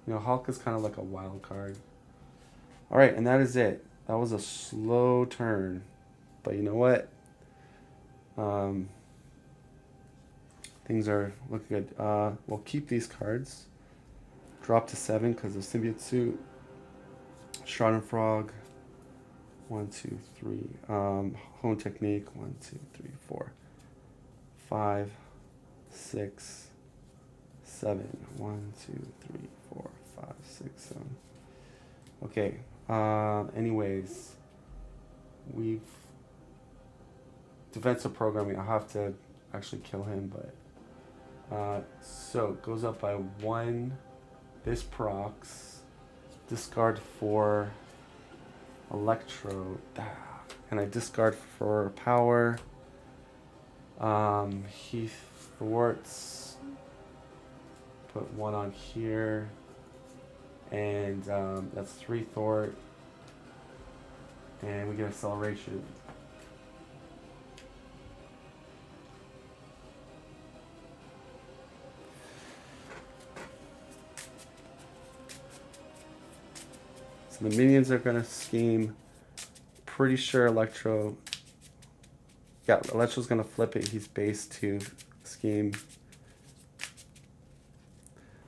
Hulk is kind of like a wild card. All right, and that is it. That was a slow turn, but you know what? Things are looking good. We'll keep these cards. Drop to 7 because of Symbiote Suit. Shroud Frog. 1, 2, 3. Hone Technique. 1, 2, 3, 4. 5, 6, 7. 1, 2, 3, 4, 5, 6, 7. Okay. Anyways, we've defensive programming. I'll have to actually kill him, but so it goes up by 1. This procs. Discard 4 Electro, and I discard for power. He thwarts. Put 1 on here, and that's 3 thwart, and we get acceleration. So the minions are gonna scheme. Pretty sure Electro. Yeah, Electro's gonna flip it. He's base to scheme.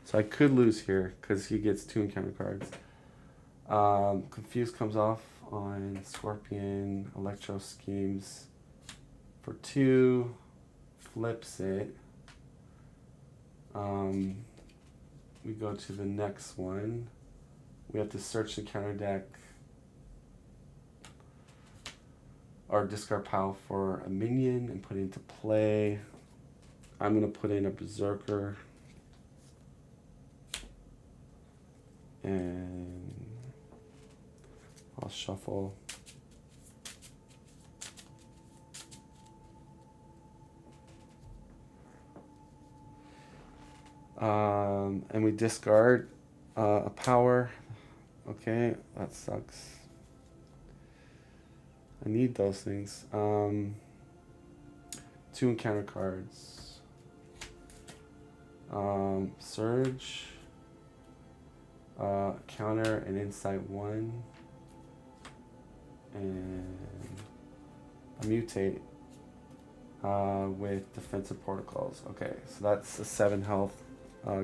So I could lose here because he gets 2 encounter cards. Confused comes off on Scorpion. Electro schemes for 2. Flips it. We go to the next one. We have to search the counter deck or discard pile for a minion and put it into play. I'm going to put in a Berserker. And I'll shuffle. And we discard a power. Okay, that sucks. I need those things. 2 encounter cards. Surge. Counter and insight 1. And a mutate with defensive protocols. Okay, so that's a 7 health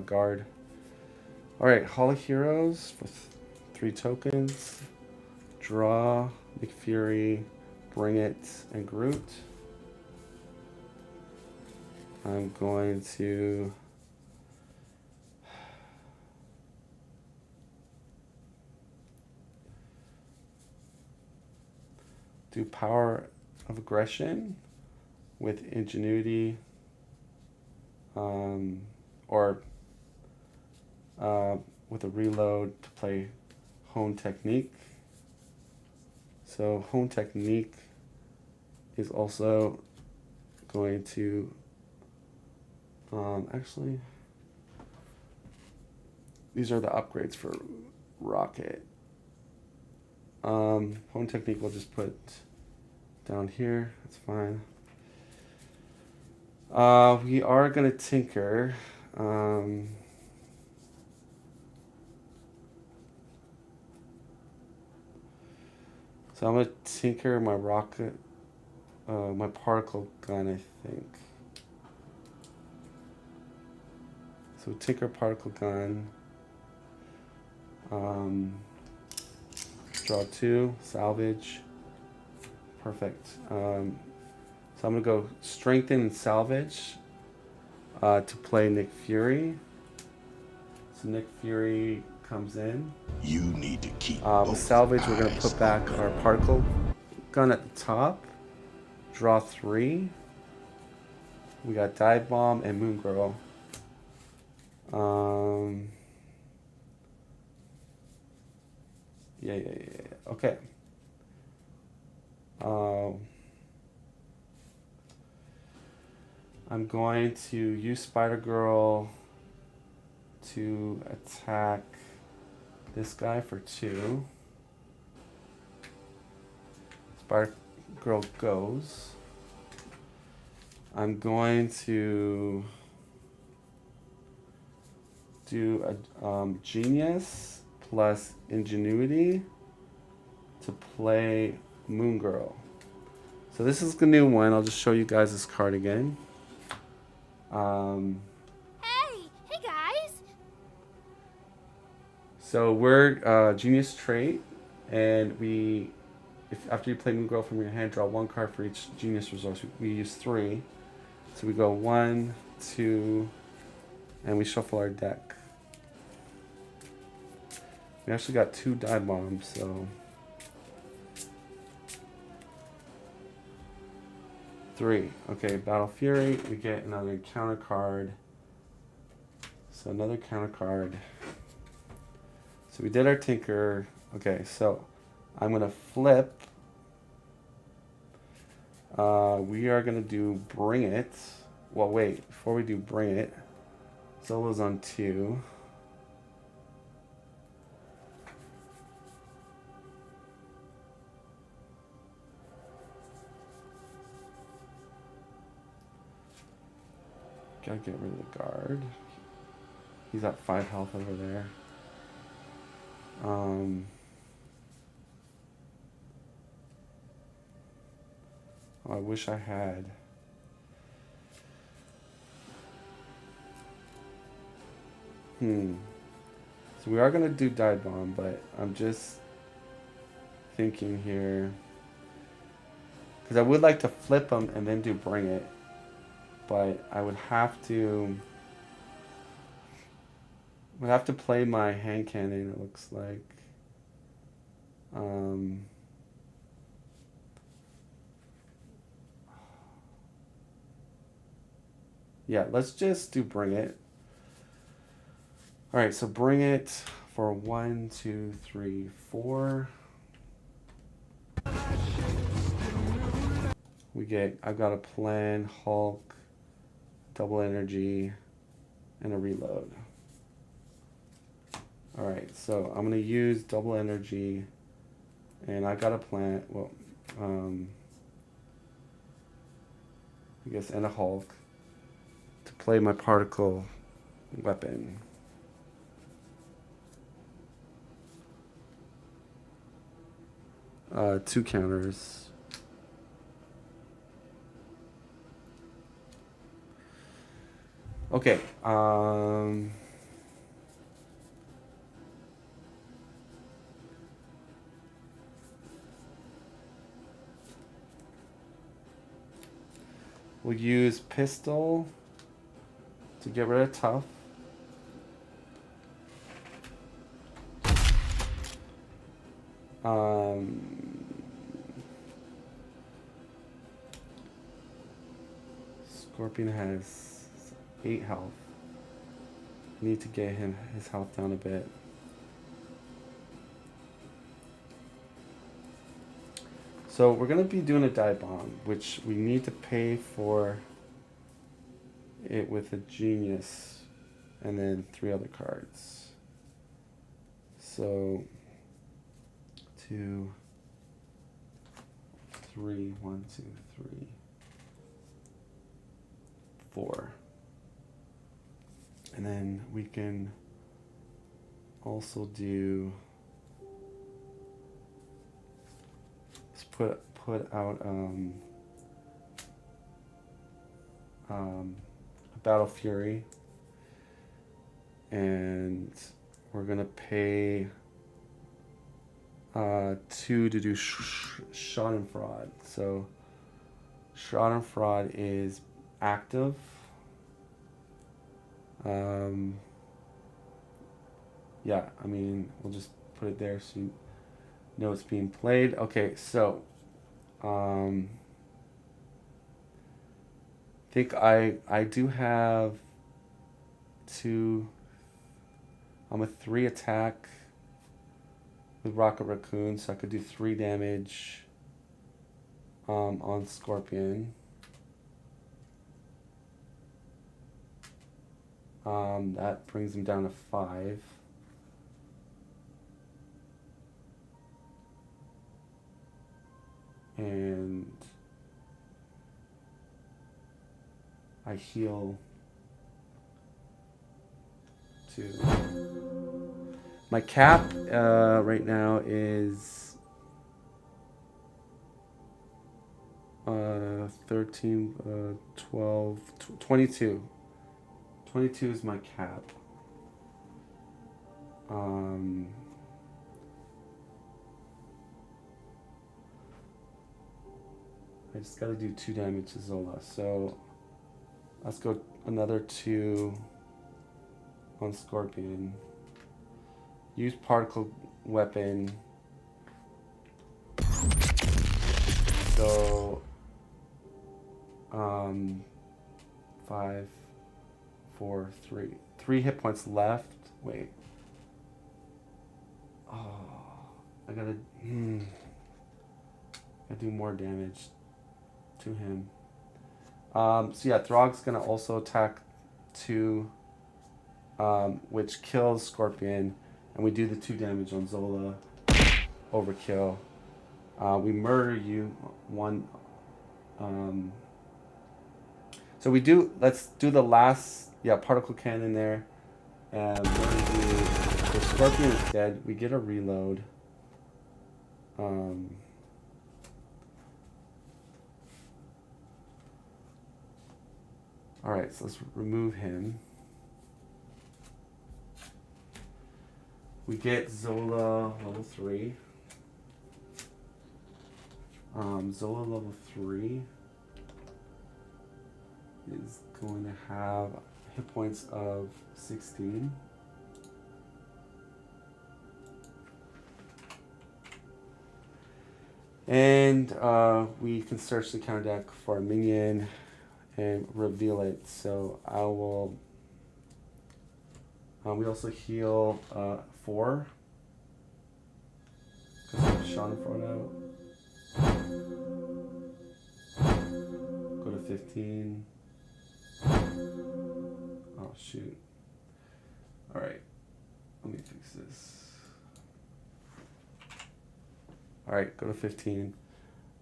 guard. Alright, Hall of Heroes for 3 tokens. Draw, McFury, Bring It, and Groot. I'm going to do Power of Aggression with Ingenuity, or with a reload to play Hone Technique. So Hone Technique is also going to actually, these are the upgrades for Rocket. Hone Technique we'll just put down here. That's fine. We are gonna tinker. So I'm gonna tinker my rocket, my particle gun, I think. So tinker particle gun. Draw 2, salvage. Perfect. So I'm gonna go strengthen and salvage to play Nick Fury. So Nick Fury comes in. You need to keep With salvage, we're gonna put back our particle gun at the top. Draw 3. We got Dive Bomb and Moon Girl. Yeah. Okay. I'm going to use Spider-Girl to attack this guy for 2. Spider-Girl goes. I'm going to do a Genius plus Ingenuity to play Moon Girl. So this is the new one. I'll just show you guys this card again. Hey guys! So we're Genius trait, and if after you play Moon Girl from your hand, draw 1 card for each Genius resource. We use 3, so we go 1, 2, and we shuffle our deck. We actually got 2 Dive Bombs, so 3. Okay, Battle Fury. We get another counter card. So another counter card. So we did our Tinker. Okay, so I'm gonna flip. We are gonna do Bring It. Well, wait. Before we do Bring It, Zola's on 2. Gotta get rid of the guard. He's at 5 health over there. Oh, I wish I had. So we are gonna do Dive Bomb, but I'm just thinking here, because I would like to flip them and then do Bring It. But I would have to play my hand cannon, it looks like. Yeah, let's just do Bring It. Alright, so Bring It for 1, 2, 3, 4. I've got a plan, Hulk, double energy, and a reload. Alright, so I'm going to use double energy, and I got a plan. Well, I guess, and a Hulk to play my particle weapon. Two counters. Okay. We'll use pistol to get rid of tough. Scorpion has 8 health. Need to get him his health down a bit. So we're gonna be doing a dive bomb, which we need to pay for it with a genius and then 3 other cards. So 2, 3, 1, 2, 3, 4. And then we can also do, let's put out a Battle Fury, and we're gonna pay 2 to do Shot and Fraud. So Shot and Fraud is active. Yeah, I mean, we'll just put it there so you know it's being played. Okay, so I think I do have 2. I'm a 3 attack with Rocket Raccoon, so I could do 3 damage on Scorpion. That brings him down to 5. And I heal 2. My cap right now is 13, 12, 22. 22 is my cap. I just gotta do 2 damage to Zola. So let's go another 2 on Scorpion. Use particle weapon. So 5, 4, 3. 3 hit points left. Wait. Oh, I gotta do more damage to him. So yeah, Throg's gonna also attack 2, which kills Scorpion, and we do the 2 damage on Zola. Overkill. We murder you 1. So we do. Let's do the last. Yeah, particle cannon there, and murder you. The Scorpion is dead. We get a reload. Alright, so let's remove him. We get Zola level 3. Zola level 3 is going to have hit points of 16. And we can search the counter deck for a minion and reveal it. So I will. We also heal 4 because I have Shauna thrown out. Go to 15. Oh shoot! All right, let me fix this. All right, go to 15.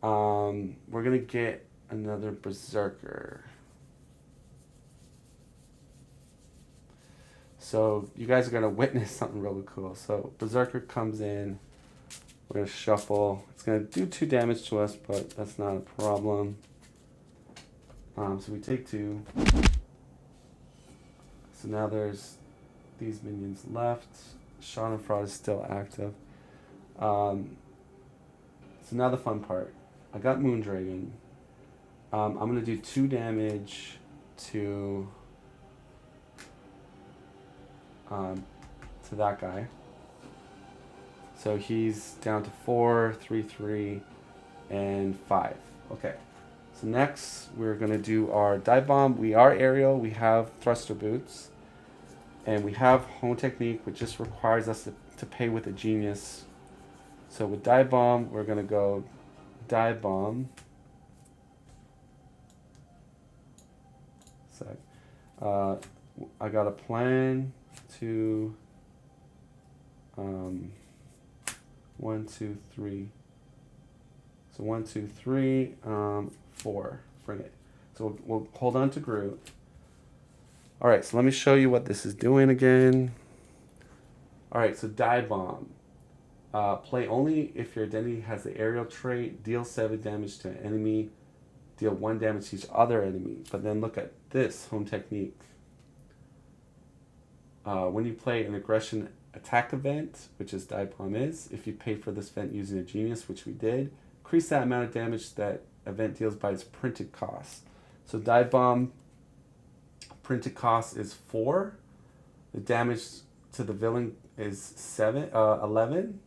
We're gonna get another berserker. So you guys are gonna witness something really cool. So berserker comes in. We're gonna shuffle. It's gonna do 2 damage to us, but that's not a problem. So we take 2. So now there's these minions left. Schadenfreude is still active. So now the fun part. I got Moondragon. I'm gonna do 2 damage to that guy. So he's down to 4, 3, 3, and 5. Okay. So next we're gonna do our dive bomb. We are aerial. We have thruster boots, and we have home technique, which just requires us to pay with a genius. So with dive bomb, we're gonna go dive bomb. So, I got a plan to 1, 2, 3. So 1, 2, 3, 4. Bring it. So we'll hold on to Groot. All right. So let me show you what this is doing again. All right. So dive bomb. Play only if your identity has the aerial trait. Deal 7 damage to an enemy. Deal 1 damage to each other enemy. But then look at this home technique. When you play an aggression attack event, which is dive bomb is, if you pay for this event using a genius, which we did, increase that amount of damage that event deals by its printed cost. So dive bomb printed cost is 4. The damage to the villain is 11.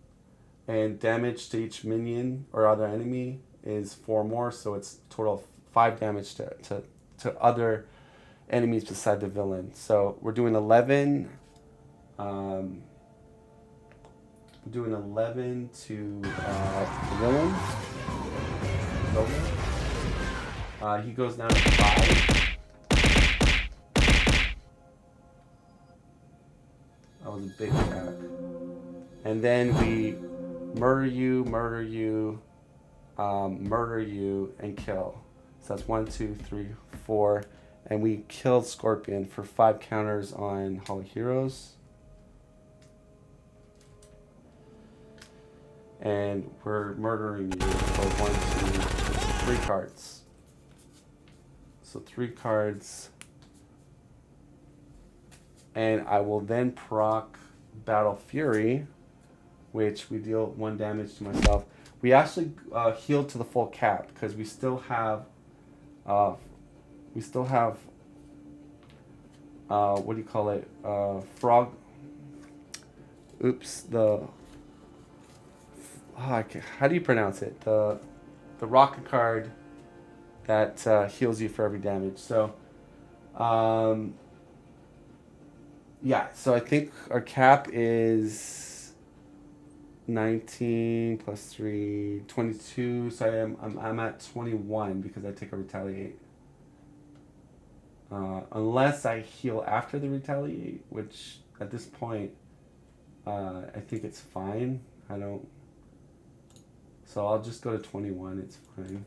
And damage to each minion or other enemy is 4 more, so it's a total of 5 damage to other enemies beside the villain. So we're doing 11. Doing 11 to the villain. Zola. He goes down to 5. That was a big attack. And then we murder you, and kill. So that's 1, 2, 3, 4. And we killed Scorpion for 5 counters on Hall of Heroes. And we're murdering you for 1, 2, 3 cards. So 3 cards. And I will then proc Battle Fury, which we deal 1 damage to myself. We actually healed to the full cap because we still have what do you call it? Frog. Oops, how do you pronounce it? The rocket card that heals you for every damage. So, yeah. So I think our cap is 19 plus 3, 22. So I'm at 21 because I take a retaliate. Unless I heal after the retaliate, which at this point, I think it's fine. I don't. So I'll just go to 21. It's fine.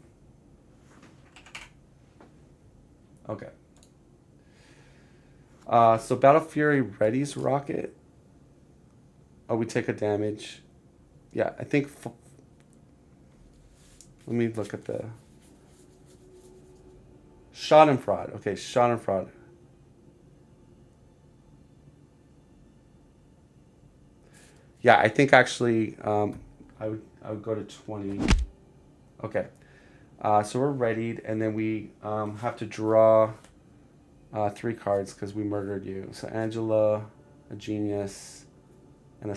Okay. So Battle Fury readies Rocket. Oh, we take a damage. Yeah, I think. Let me look at the. Schadenfreude. Okay, Schadenfreude. Yeah, I think actually I would go to 20. Okay. So we're readied, and then we have to draw 3 cards because we murdered you. So Angela, a genius, and a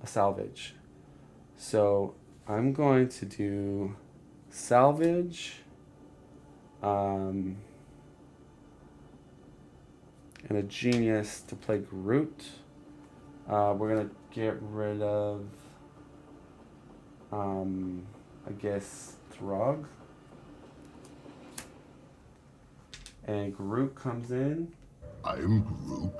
salvage. So I'm going to do salvage. And a genius to play Groot. We're gonna get rid of, I guess, Throg. And Groot comes in. I'm Groot.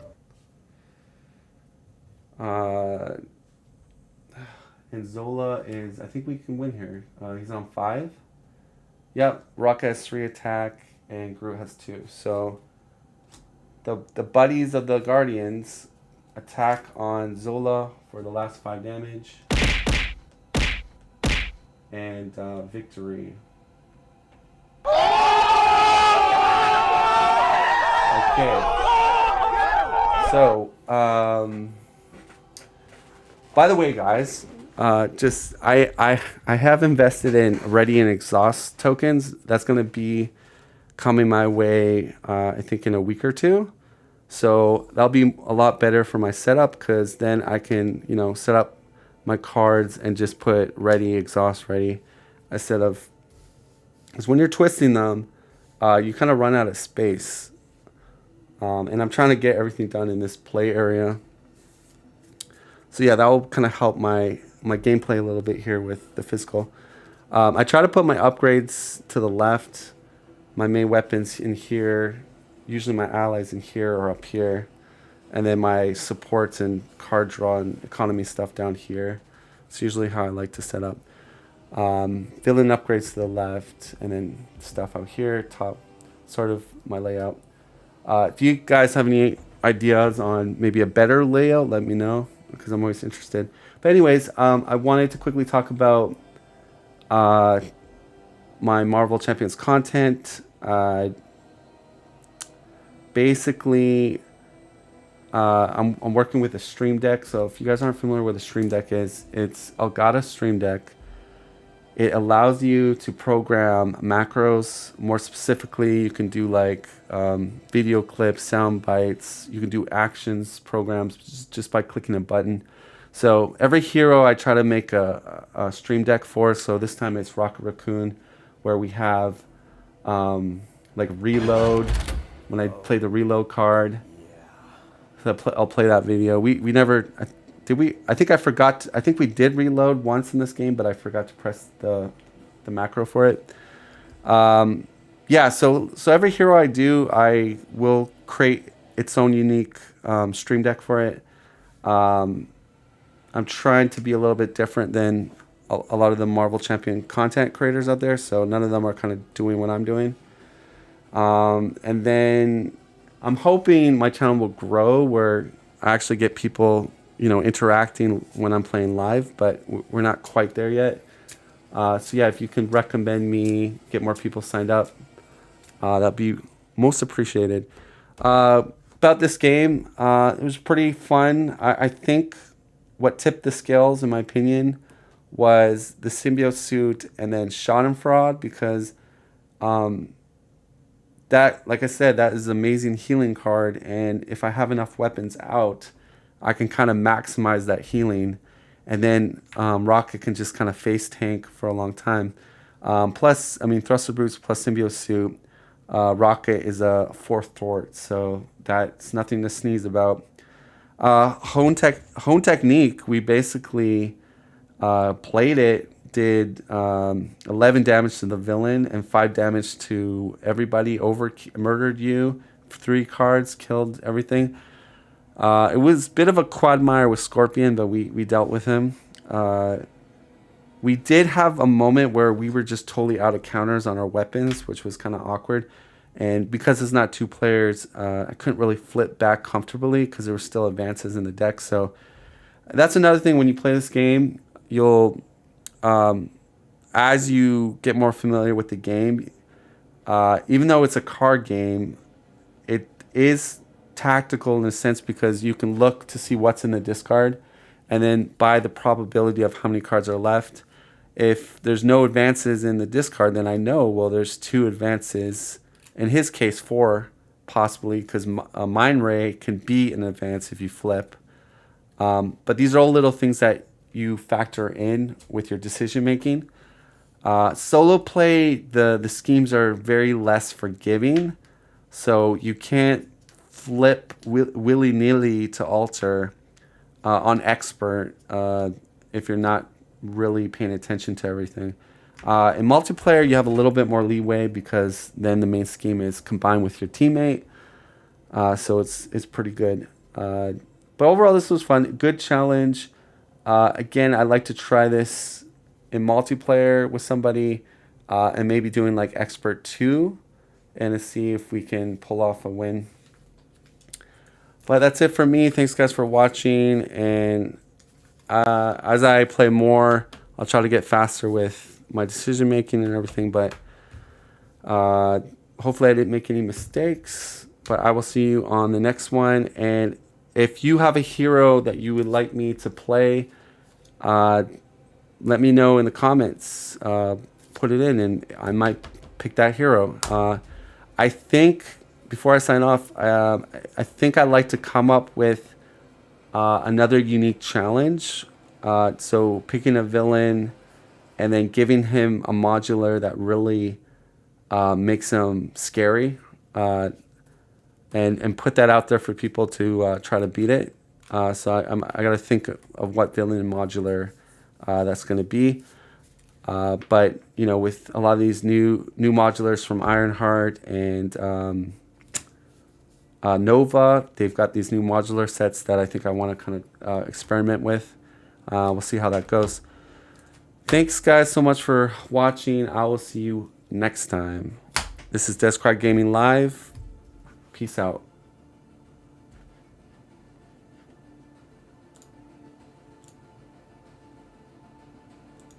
And Zola is, I think we can win here. He's on 5. Yep, Rocket has 3 attack, and Groot has 2. So the buddies of the Guardians attack on Zola for the last 5 damage. And victory. Okay. So, by the way, guys, just I have invested in Ready and Exhaust tokens. That's going to be coming my way, I think, in a week or two. So that'll be a lot better for my setup, because then I can, set up my cards and just put Ready, Exhaust, Ready, instead of, because when you're twisting them, you kind of run out of space. And I'm trying to get everything done in this play area. So yeah, that will kind of help my gameplay a little bit here with the physical. I try to put my upgrades to the left, my main weapons in here, usually my allies in here or up here, and then my supports and card draw and economy stuff down here. It's usually how I like to set up. Fill in upgrades to the left, and then stuff out here, top, sort of my layout. If you guys have any ideas on maybe a better layout, let me know, because I'm always interested. But anyways, I wanted to quickly talk about my Marvel Champions content. Basically, I'm working with a Stream Deck. So if you guys aren't familiar with a Stream Deck is, it's Elgato Stream Deck. It allows you to program macros. More specifically, you can do like video clips, sound bites. You can do actions programs just by clicking a button. So every hero I try to make a Stream Deck for. So this time it's Rocket Raccoon, where we have like reload. When I play the reload card, so I'll play that video. We never... Did we? I think I forgot. I think we did reload once in this game, but I forgot to press the macro for it. Yeah. So every hero I do, I will create its own unique Stream Deck for it. I'm trying to be a little bit different than a lot of the Marvel Champion content creators out there. So none of them are kind of doing what I'm doing. And then I'm hoping my channel will grow where I actually get people, interacting when I'm playing live, but we're not quite there yet. So yeah, if you can recommend me, get more people signed up, that'd be most appreciated. About this game, it was pretty fun. I think what tipped the scales, in my opinion, was the symbiote suit and then Schadenfreude, because that, like I said, that is an amazing healing card, and if I have enough weapons out, I can kind of maximize that healing, and then Rocket can just kind of face tank for a long time. Plus, Thruster Boots plus Symbiote Suit, Rocket is a 4th thwart, so that's nothing to sneeze about. Hone Technique, we basically played it, did 11 damage to the villain and 5 damage to everybody, murdered you, 3 cards, killed everything. It was a bit of a quagmire with Scorpion, but we dealt with him. We did have a moment where we were just totally out of counters on our weapons, which was kind of awkward. And because it's not 2 players, I couldn't really flip back comfortably because there were still advances in the deck. So that's another thing when you play this game. You'll, as you get more familiar with the game, even though it's a card game, it is tactical in a sense because you can look to see what's in the discard, and then by the probability of how many cards are left, if there's no advances in the discard, then I know, well, there's 2 advances, in his case 4 possibly, because Mind Ray can be an advance if you flip. But these are all little things that you factor in with your decision making. Solo play, the schemes are very less forgiving, so you can't flip willy-nilly to alter on expert if you're not really paying attention to everything. In multiplayer, you have a little bit more leeway because then the main scheme is combined with your teammate, so it's pretty good. But overall, this was fun. Good challenge. Again, I'd like to try this in multiplayer with somebody, and maybe doing like Expert 2 and to see if we can pull off a win. But that's it for me. Thanks guys for watching, and as I play more, I'll try to get faster with my decision making and everything, but hopefully I didn't make any mistakes. But I will see you on the next one, and if you have a hero that you would like me to play, let me know in the comments. Put it in, and I might pick that hero. I think, before I sign off, I think I'd like to come up with another unique challenge. So picking a villain and then giving him a modular that really makes him scary. And put that out there for people to try to beat it. So I got to think of what villain modular that's going to be. But you know, with a lot of these new modulars from Ironheart and Nova, they've got these new modular sets that I think I want to kind of experiment with. We'll see how that goes. Thanks guys so much for watching. I will see you next time. This is Describe Gaming Live. Peace out.